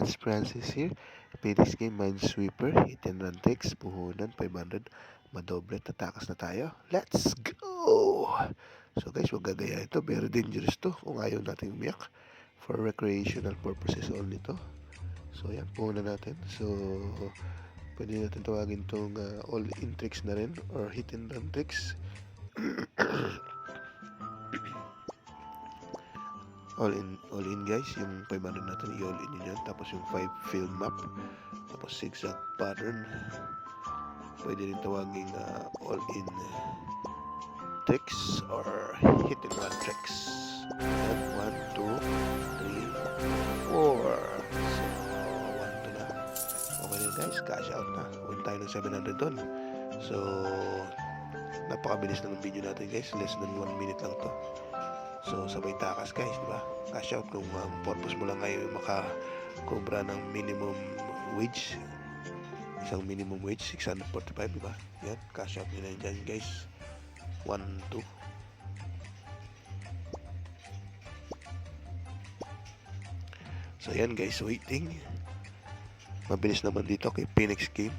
Lance Francis here. Play this game, Minesweeper, hit and run tricks, puhunan, 500, madoble, tatakas na tayo. Let's go! So guys, wag gagaya ito. Very dangerous to kung ayaw natin umiyak. For recreational purposes only to. So yan, puhunan natin. So, pwede natin tawagin itong all-in tricks na rin or hit and run tricks. all in guys, yung 500 natin i-all in yun yan, tapos yung 5 fill map, tapos zigzag pattern, pwede rin tawagin all in tricks or hit and run tricks. Yan, 1, 2, 3, 4, so 1 to na. Okay na guys, cash out na, win tayo ng 700 doon. So napakabilis lang ng video natin guys, less than 1 minute lang to. So, sabay takas guys, di ba? Cash out kung purpose mo lang ngayon makakobra ng minimum wage. Isang minimum wage, 645, di ba? Yan, cash out nyo na dyan guys. 1, 2. So, yan guys, waiting. Mabilis naman dito kay Phoenix Game.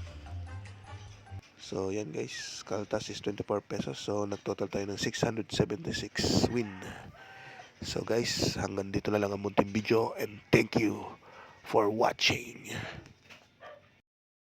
So, yan guys, Kaltas is 24 pesos. So, nagtotal tayo ng 676 win. So guys, hanggang dito na lang ang munting video and thank you for watching.